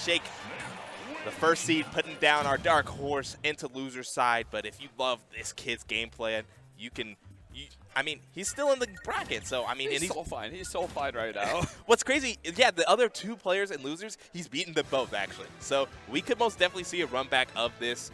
shake. The first seed putting down our dark horse into loser's side, but if you love this kid's game plan, you can. I mean, he's still in the bracket, so I mean, he's so fine. He's so fine right now. What's crazy is, yeah, the other two players and losers, he's beaten them both actually. So we could most definitely see a run back of this.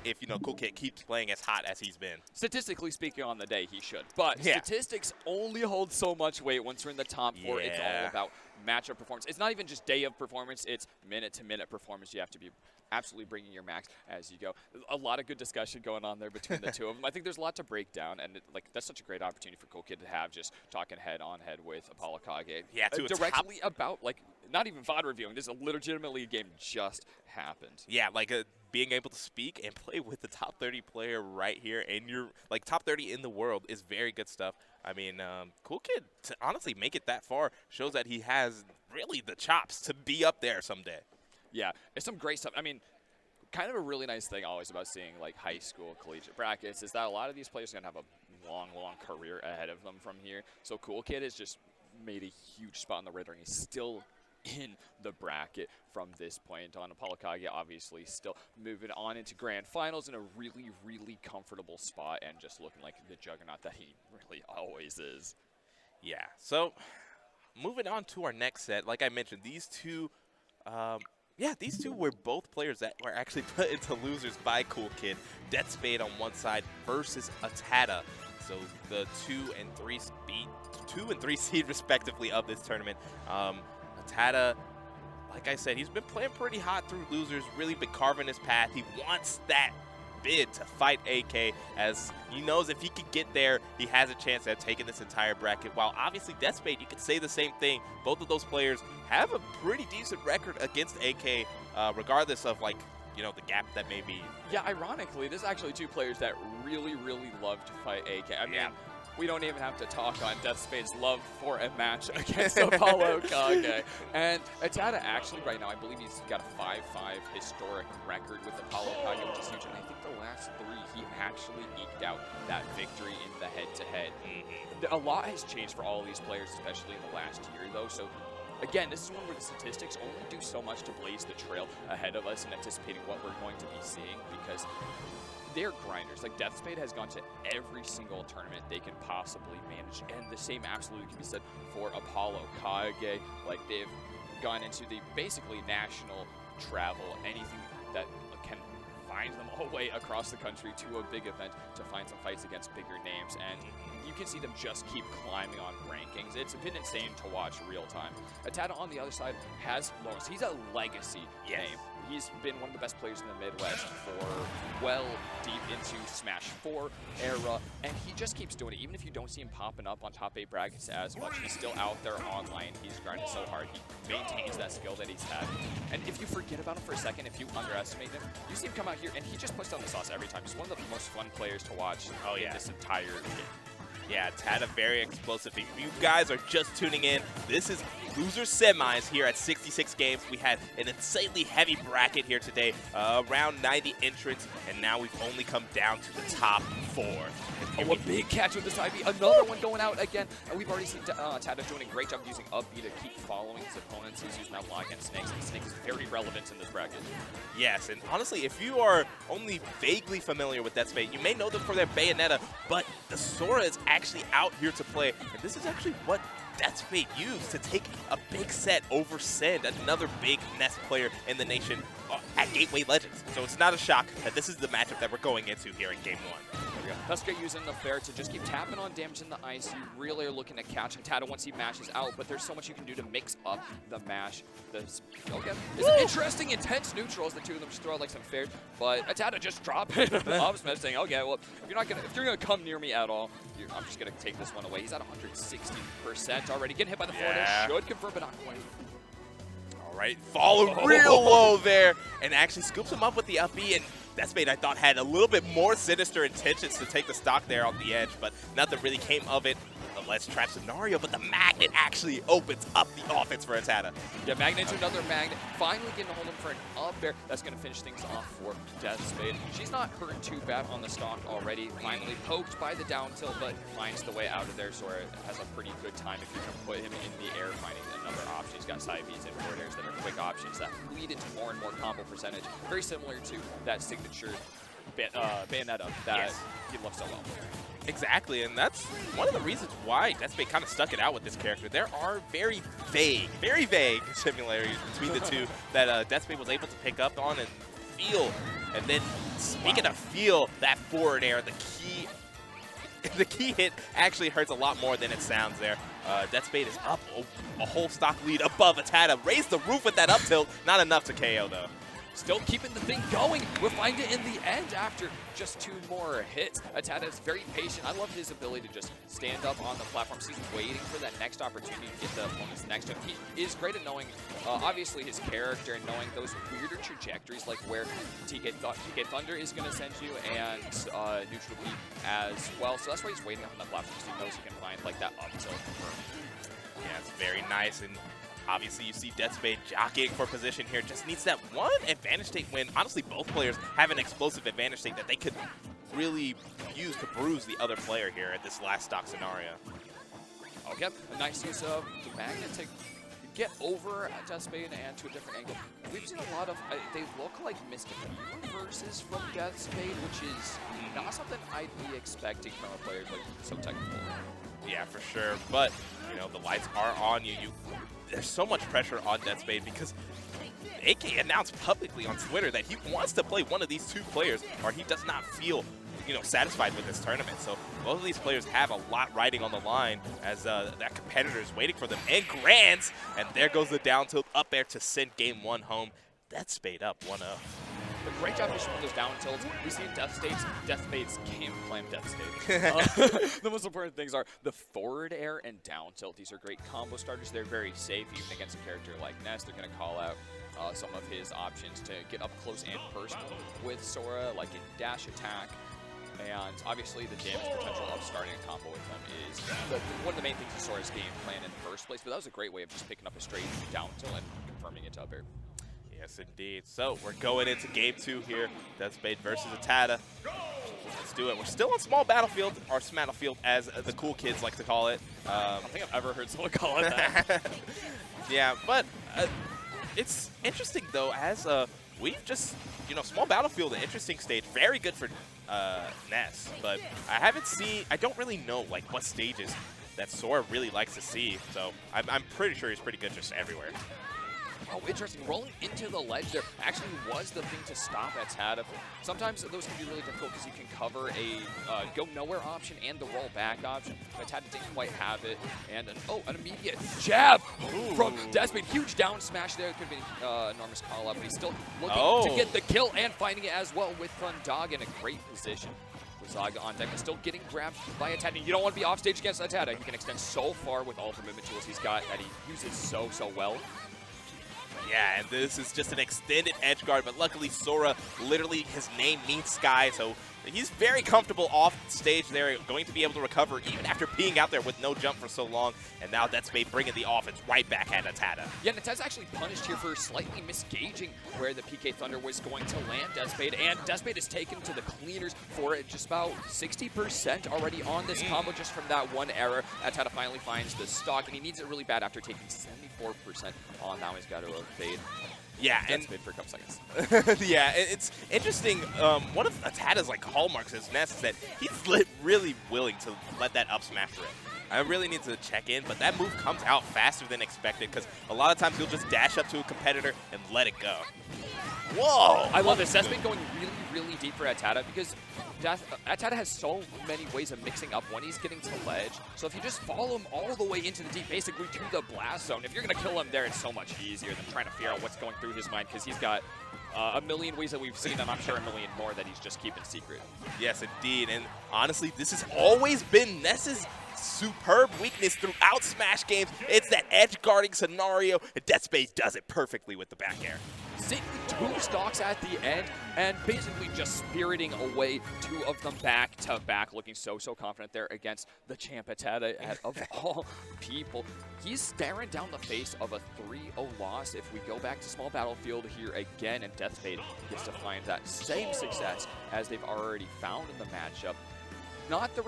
If, you know, Cool Kid keeps playing as hot as he's been. Statistically speaking, on the day, he should. But statistics only hold so much weight once we're in the top 4. It's all about matchup performance. It's not even just day of performance. It's minute-to-minute performance. You have to be absolutely bringing your max as you go. A lot of good discussion going on there between the two of them. I think there's a lot to break down, and that's such a great opportunity for Cool Kid to have, just talking head-on-head with Apollo Kage. Yeah, directly about, like, not even VOD reviewing. This is legitimately a game just happened. Yeah, like being able to speak and play with the top 30 player right here, and you're like top 30 in the world is very good stuff. I mean, Cool Kid, to honestly make it that far shows that he has really the chops to be up there someday. Yeah, it's some great stuff. I mean, kind of a really nice thing always about seeing like high school collegiate brackets is that a lot of these players are going to have a long, long career ahead of them from here. So Cool Kid has just made a huge spot on the radar, and he's still in the bracket from this point on. Apollo Kage obviously still moving on into grand finals in a really, really comfortable spot and just looking like the juggernaut that he really always is. Yeah, so moving on to our next set, like I mentioned, these two were both players that were actually put into losers by Cool Kid. Deathspade on one side versus ATATA. So the 2 and 3 seed respectively of this tournament. ATATA, like I said, he's been playing pretty hot through losers, really been carving his path. He wants that bid to fight AK, as he knows if he could get there, he has a chance at taking this entire bracket. While obviously Deathspade, you could say the same thing. Both of those players have a pretty decent record against AK, regardless of, like, you know, the gap that may be. Yeah, ironically, there's actually two players that really, really love to fight AK. I mean, we don't even have to talk on Deathspade's love for a match against Apollo Kage. And ATATA actually right now, I believe he's got a 5-5 historic record with Apollo Kage, which is huge. And I think the last 3, he actually eked out that victory in the head-to-head. A lot has changed for all of these players, especially in the last year, though. So again, this is one where the statistics only do so much to blaze the trail ahead of us and anticipating what we're going to be seeing, because they're grinders. Like, Deathspade has gone to every single tournament they can possibly manage, and the same absolutely can be said for Apollo Kage. Like, they've gone into the basically national travel, anything that can find them all the way across the country to a big event to find some fights against bigger names, and you can see them just keep climbing on rankings. It's been insane to watch real time. ATATA on the other side has Lawrence. He's a legacy name. He's been one of the best players in the Midwest for well deep into Smash 4 era, and he just keeps doing it. Even if you don't see him popping up on top 8 brackets as much, he's still out there online. He's grinding so hard. He maintains that skill that he's had. And if you forget about him for a second, if you underestimate him, you see him come out here, and he just puts down the sauce every time. He's one of the most fun players to watch in this entire game. Yeah, ATATA very explosive. If you guys are just tuning in, this is loser semis here at 66 games. We had an insanely heavy bracket here today, around 90 entrants, and now we've only come down to the top 4. Oh, a big catch with this IB. Another one going out again. And we've already seen ATATA doing a great job using up B to keep following his opponents. He's using that lock and Snakes, and Snake is very relevant in this bracket. Yes, and honestly, if you are only vaguely familiar with Deathspade, you may know them for their Bayonetta, but the Sora is actually out here to play, and this is actually what Deathspade used to take a big set over Send, another big Ness player in the nation, at Gateway Legends. So it's not a shock that this is the matchup that we're going into here in Game 1. Tuska using the fair to just keep tapping on damage in the ice. You really are looking to catch ATATA once he mashes out, but there's so much you can do to mix up the mash. It's interesting, intense neutrals. The two of them just throw out like some fairs, but ATATA just drop it off smash, saying, "Okay, well, if you're gonna come near me at all, I'm just gonna take this one away." He's at 160% already. Getting hit by the forward should confirm, but not quite. Right, follow real low there, and actually scoops him up with the up B, and Deathspade, I thought, had a little bit more sinister intentions to take the stock there on the edge, but nothing really came of it. The ledge trap scenario, but the magnet actually opens up the offense for ATATA. Yeah, magnet to another magnet. Finally getting a hold of him for an up air. That's going to finish things off for Deathspade. She's not hurt too bad on the stock already. Finally poked by the down tilt, but finds the way out of there. Sora has a pretty good time if you can put him in the air, finding another option. He's got side Bs and forward airs that are quick options that lead into more and more combo percentage. Very similar to that signature Bayonetta that he loves so well. Exactly, and that's one of the reasons why Deathspade kind of stuck it out with this character. There are very vague similarities between the two that Deathspade was able to pick up on and feel. And then, speaking of feel, that forward air, the key hit actually hurts a lot more than it sounds there. Deathspade is up a whole stock lead above ATATA. Raised the roof with that up tilt, not enough to KO though. Still keeping the thing going. We'll find it in the end after just 2 more hits. ATATA is very patient. I love his ability to just stand up on the platform. So he's waiting for that next opportunity to get the opponents next to him. He is great at knowing, obviously, his character and knowing those weirder trajectories, like where TK Thunder is going to send you and neutral B as well. So that's why he's waiting on the platform, because he knows he can find like that up tilt. Yeah, it's very nice. And obviously, you see Deathspade jockeying for position here. Just needs that one advantage state when, honestly, both players have an explosive advantage state that they could really use to bruise the other player here at this last stock scenario. Oh, yep. A nice use of the magnet to get over Deathspade and to a different angle. We've seen a lot of, they look like Mystic verses from Deathspade, which is not something I'd be expecting from a player like so technical. Yeah, for sure. But, you know, the lights are on you. There's so much pressure on Deathspade because AK announced publicly on Twitter that he wants to play one of these 2 players, or he does not feel, you know, satisfied with this tournament. So both of these players have a lot riding on the line as that competitor is waiting for them and grands. And there goes the down tilt up there to send game 1 home. Deathspade up 1-0. A great job fishing with those down tilts. We see Deathspade's game plan Deathspade. The most important things are the forward air and down tilt. These are great combo starters. They're very safe even against a character like Ness. They're going to call out some of his options to get up close and personal with Sora, like in dash attack. And obviously the damage potential of starting a combo with him is one of the main things in Sora's game plan in the first place. But that was a great way of just picking up a straight down tilt and confirming it to up air. Yes, indeed. So we're going into game 2 here. Deathspade versus ATATA. Let's do it. We're still on small battlefield, or Smattlefield, as the cool kids like to call it. I don't think I've ever heard someone call it that. Yeah, but it's interesting though, as we've just, you know, small battlefield, an interesting stage, very good for Ness. But I don't really know like what stages that Sora really likes to see. So I'm pretty sure he's pretty good just everywhere. Oh, interesting. Rolling into the ledge there actually was the thing to stop ATATA. Sometimes those can be really difficult because you can cover a go nowhere option and the roll back option. ATATA didn't quite have it. And an immediate jab from Deathspade. Huge down smash there. It could have been an enormous call up, but he's still looking to get the kill and finding it as well with Thundag in a great position. Zaga on deck is still getting grabbed by ATATA. You don't want to be off stage against ATATA. He can extend so far with all the movement tools he's got that he uses so well. Yeah, and this is just an extended edge guard, but luckily Sora, literally his name means sky, so he's very comfortable off stage there, going to be able to recover even after being out there with no jump for so long. And now Deathspade bringing the offense right back at ATATA. Yeah, and ATATA's actually punished here for slightly misgauging where the PK Thunder was going to land Deathspade, and Deathspade is taken to the cleaners for it. Just about 60% already on this combo just from that one error. ATATA finally finds the stock, and he needs it really bad after taking 74% on. Now he's got to evade. Yeah, and for a couple seconds. Yeah, it's interesting. One of ATATA's like hallmarks as Ness is that he's really willing to let that up smash rip. I really need to check in, but that move comes out faster than expected because a lot of times he'll just dash up to a competitor and let it go. Whoa! I love this. That's been going really deep for ATATA because ATATA has so many ways of mixing up when he's getting to ledge. So if you just follow him all the way into the deep, basically to the blast zone, if you're going to kill him there, it's so much easier than trying to figure out what's going through his mind because he's got a million ways that we've seen, and I'm sure a million more that he's just keeping secret. Yes, indeed. And honestly, this has always been Ness's superb weakness throughout Smash games. It's that edge guarding scenario, and Deathspade does it perfectly with the back air. sinking 2 stocks at the end and basically just spiriting away 2 of them back to back, looking so confident there against the champ ATATA of all people. He's staring down the face of a 3-0 loss. If we go back to small battlefield here again, and Deathspade gets to find that same success as they've already found in the matchup. Not the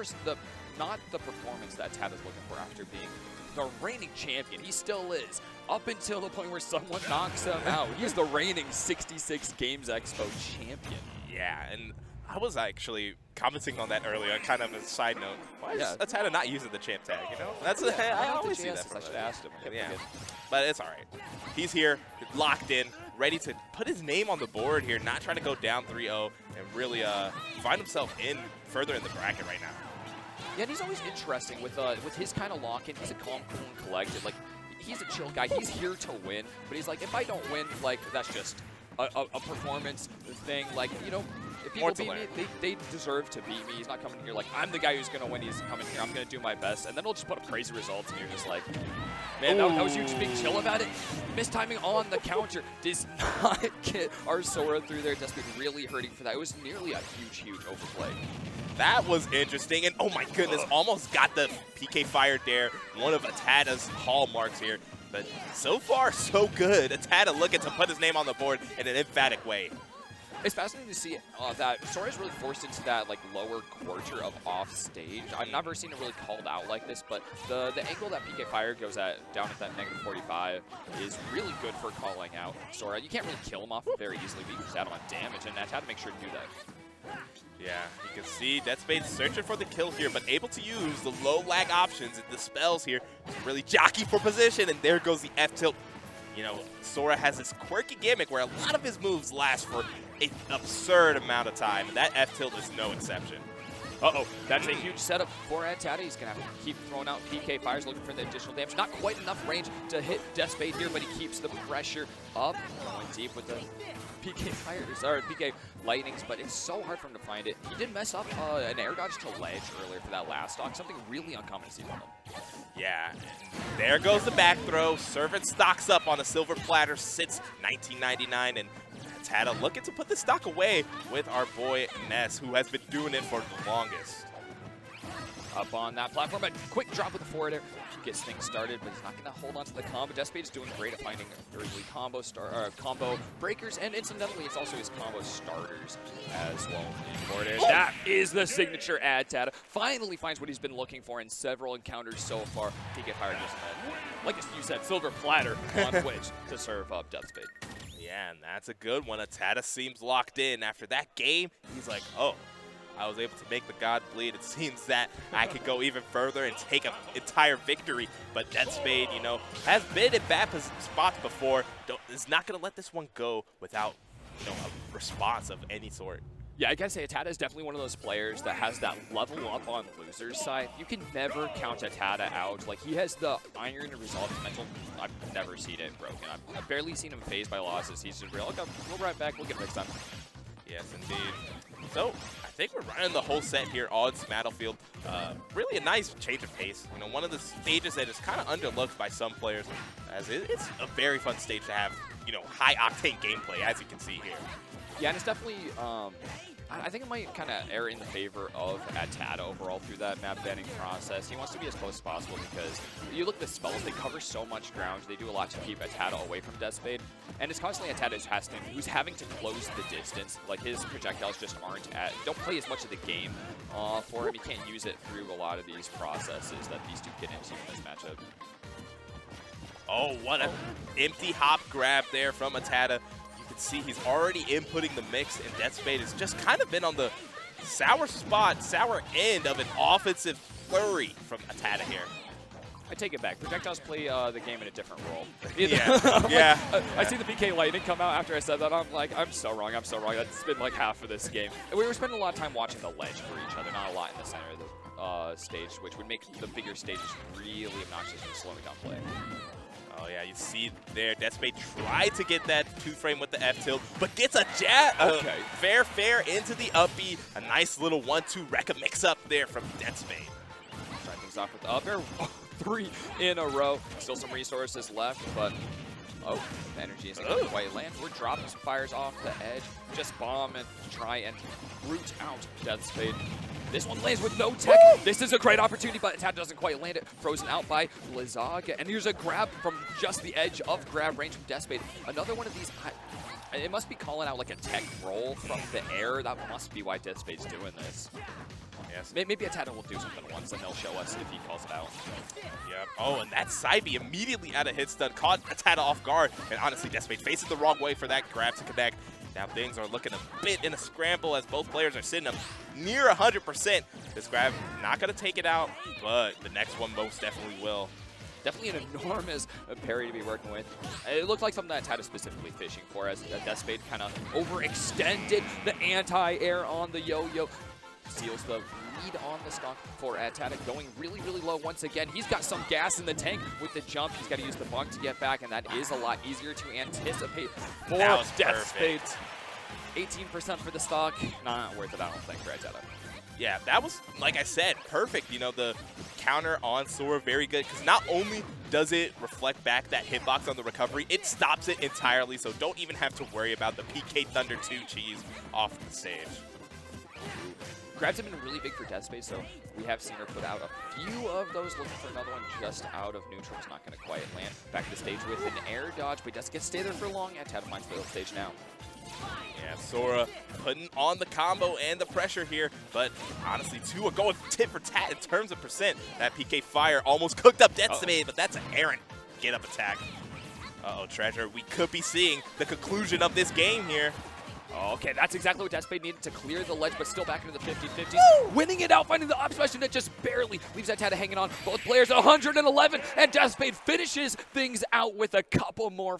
performance that ATATA's looking for after being the reigning champion. He still is, up until the point where someone knocks him out. He's the reigning 66 Games Expo champion. Yeah, and I was actually commenting on that earlier, kind of a side note. Why is ATATA not using the champ tag, you know? That's I always see that. I should ask him. Yeah, but it's all right. He's here, locked in, ready to put his name on the board here, not trying to go down 3-0 and really find himself further in the bracket right now. Yeah, and he's always interesting with his kind of lock-in. He's a calm, cool, and collected. Like, he's a chill guy. He's here to win, but he's like, if I don't win, like, that's just a performance thing. Like, you know, if people beat me, they deserve to beat me. He's not coming here like, I'm the guy who's going to win. He's coming here, I'm going to do my best. And then he'll just put up crazy results, and you're just like, man, that was you just being chill about it. Mistiming on the counter does not get our Sora through there. Just been really hurting for that. It was nearly a huge overplay. That was interesting, and oh my goodness, almost got the PK Fire Dare, one of ATATA's hallmarks here. But so far, so good. ATATA looking to put his name on the board in an emphatic way. It's fascinating to see that Sora's really forced into that like lower quarter of off stage. I've never seen it really called out like this, but the angle that PK Fire goes down at that -45 is really good for calling out Sora. You can't really kill him off very easily, but you can add on damage, and ATATA makes sure to do that. Yeah, you can see Deathspade searching for the kill here, but able to use the low lag options and the spells here to really jockey for position, and there goes the F-tilt. You know, Sora has this quirky gimmick where a lot of his moves last for an absurd amount of time, and that F-tilt is no exception. Uh-oh, that's a huge setup for ATATA. He's going to have to keep throwing out PK Fires, looking for the additional damage. Not quite enough range to hit Deathspade here, but he keeps the pressure up. Going deep with the PK Fires, or PK Lightnings, but it's so hard for him to find it. He did mess up an air dodge to ledge earlier for that last stock, something really uncommon to see from him. Yeah, there goes the back throw. Servant stocks up on a silver platter, sits 19.99, and ATATA looking to put the stock away with our boy Ness, who has been doing it for the longest. Up on that platform, but quick drop with the forward air gets things started, but he's not going to hold on to the combo. Deathspade is doing great at finding early combo breakers, and incidentally, it's also his combo starters as well. Forward air. That is the signature ATATA. Finally finds what he's been looking for in several encounters so far. PK Fire just like you said, silver platter on which to serve up Deathspade. Yeah, and that's a good one. ATATA seems locked in. After that game, he's like, oh, I was able to make the god bleed. It seems that I could go even further and take an entire victory. But Deathspade, you know, has been in bad spots before. Is not going to let this one go without, you know, a response of any sort. Yeah, I gotta say, ATATA is definitely one of those players that has that level up on loser's side. You can never count ATATA out. Like, he has the iron and resolve mental. I've never seen it broken. I've barely seen him phased by losses. He's just real. Okay, we'll right back. We'll get next time. Yes, indeed. So, I think we're running the whole set here on Battlefield. Really a nice change of pace. You know, one of the stages that is kind of underlooked by some players, as it's a very fun stage to have, you know, high-octane gameplay, as you can see here. Yeah, and it's definitely, I think it might kind of err in the favor of ATATA overall through that map banning process. He wants to be as close as possible because you look at the spells, they cover so much ground. They do a lot to keep ATATA away from Deathspade. And it's constantly ATATA who's having to close the distance. Like, his projectiles just don't play as much of the game for him. He can't use it through a lot of these processes that these two get into in this matchup. Oh, what an empty hop grab there from ATATA. See, he's already inputting the mix, and Deathspade has just kind of been on the sour end of an offensive flurry from ATATA here. I take it back. Projectiles play the game in a different role. Yeah. I see the PK Lightning come out after I said that. I'm like, I'm so wrong. That's been like half of this game. And we were spending a lot of time watching the ledge for each other, not a lot in the center of the stage, which would make the bigger stages really obnoxious and slowing down play. Oh, yeah, you see there, Deathspade tried to get that 2-frame with the F-tilt, but gets a jab. Okay. Fair into the up-B. A nice little 1-2 Rekka mix-up there from Deathspade. Trying things off with the up air. 3 in a row. Still some resources left, but Oh, the energy isn't going to quite land. We're dropping some fires off the edge. Just bomb and try and root out Deathspade. This one lands with no tech. Woo! This is a great opportunity, but ATATA doesn't quite land it. Frozen out by Lizaga. And here's a grab from just the edge of grab range from Deathspade. Another one of these, it must be calling out like a tech roll from the air. That must be why Deathspade's doing this. Yes. Maybe ATATA will do something once, and they'll show us if he calls it out. Yeah. Oh, and that Saibi immediately out of hit stun caught ATATA off guard. And honestly, Deathspade faces the wrong way for that grab to connect. Now things are looking a bit in a scramble as both players are sitting up near 100%. This grab not going to take it out, but the next one most definitely will. Definitely an enormous parry to be working with. It looked like something that ATATA specifically fishing for, as Deathspade kind of overextended the anti-air on the yo-yo. Seals the lead on the stock for ATATA, going really, really low once again. He's got some gas in the tank with the jump. He's got to use the bunk to get back, and that is a lot easier to anticipate for Deathspade. 18% for the stock. Not worth it, I don't think, for ATATA. Yeah, that was, like I said, perfect. You know, the counter on Sora, very good, because not only does it reflect back that hitbox on the recovery, it stops it entirely, so don't even have to worry about the PK Thunder 2 cheese off the stage. Grabs have been really big for Deathspade, so we have seen her put out a few of those. Looking for another one just out of neutral. It's not going to quite land. Back to the stage with an air dodge, but doesn't get to stay there for long. ATATA finds the stage now. Yeah, Sora putting on the combo and the pressure here, but honestly, two are going tit for tat in terms of percent. That PK Fire almost cooked up Deathspade, but that's an errant get-up attack. Uh-oh, Treasure, we could be seeing the conclusion of this game here. Okay, that's exactly what Deathspade needed to clear the ledge, but still back into the 50-50s. Winning it out, finding the up smash, and it just barely leaves ATATA hanging on. Both players at 111, and Deathspade finishes things out with a couple more